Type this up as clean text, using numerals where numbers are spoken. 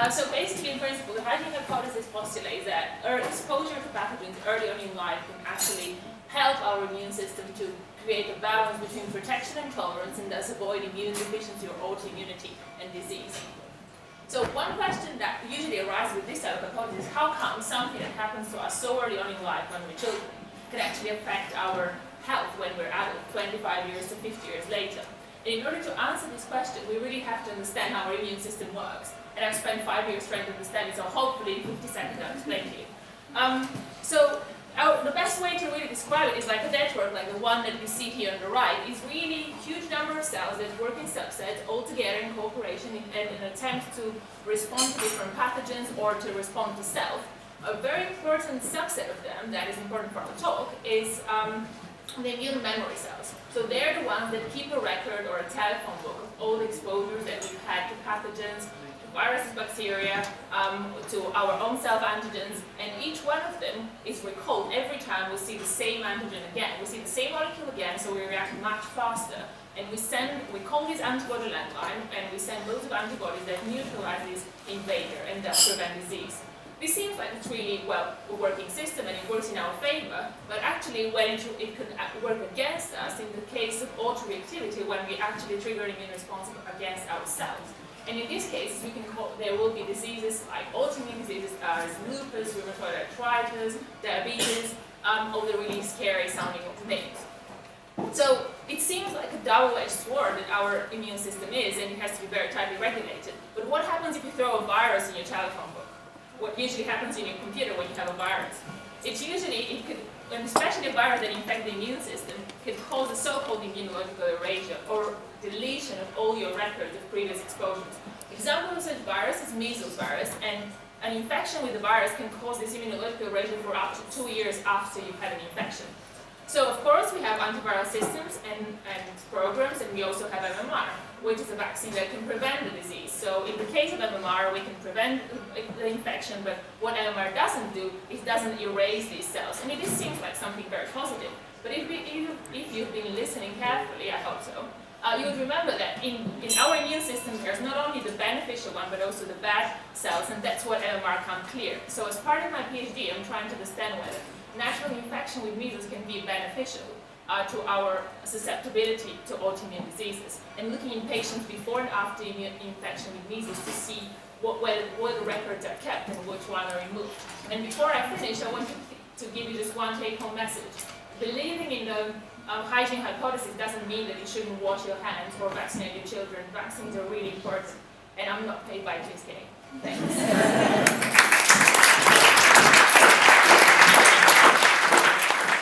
So basically, in principle, the hygiene hypothesis postulates that exposure to pathogens early on in life can actually help our immune system to create a balance between protection and tolerance, and thus avoid immune deficiency or autoimmunity and disease. So one question that usually arises with this type of hypothesis is how come something that happens to us so early on in life when we're children can actually affect our health when we're adult, 25 years to 50 years later? And in order to answer this question, we really have to understand how our immune system works. And I've spent 5 years trying to understand it, so hopefully in 50 seconds I'll explain to you. The best way to really describe it is like a network, like the one that you see here on the right, is really a huge number of cells that work in subsets all together in cooperation in an attempt to respond to different pathogens or to respond to self. A very important subset of them that is important for our talk is the immune memory cells. So they're the ones that keep a record or a telephone book of all the exposures that we've had to pathogens, viruses, bacteria, to our own self-antigens, and each one of them is recalled every time we see the same antigen again. We see the same molecule again, so we react much faster. And we call this antibody landline, and we send loads of antibodies that neutralize this invader and thus prevent disease. This seems like it's really, well, a working system and it works in our favor, but actually when it could work against us in the case of autoreactivity, when we actually trigger an immune response against ourselves. And in these cases, there will be diseases like autoimmune diseases as lupus, rheumatoid arthritis, diabetes, all the really scary sounding names. So it seems like a double-edged sword that our immune system is, and it has to be very tightly regulated. But what happens if you throw a virus in your telephone book? What usually happens in your computer when you have a virus? And especially a virus that infects the immune system, can cause a so-called immunological erasure or deletion of all your records of previous exposures. Example of such virus is measles virus, and an infection with the virus can cause this immunological erasure for up to 2 years after you've had an infection. So of course we have antiviral systems and programs, and we also have MMR, which is a vaccine that can prevent the disease. So in the case of MMR, we can prevent the infection, but what MMR doesn't do is doesn't erase these cells. And it just seems like something very positive. But if you've been listening carefully, I hope so, you would remember that in our immune system there's not only the beneficial one, but also the bad cells, and that's what MMR can't clear. So as part of my PhD, I'm trying to understand whether natural infection with measles can be beneficial to our susceptibility to autoimmune diseases, and looking in patients before and after infection with measles to see what records are kept and which one are removed. And before I finish, I want to give you just one take-home message. Believing in the hygiene hypothesis doesn't mean that you shouldn't wash your hands or vaccinate your children. Vaccines are really important, and I'm not paid by GSK. Thanks.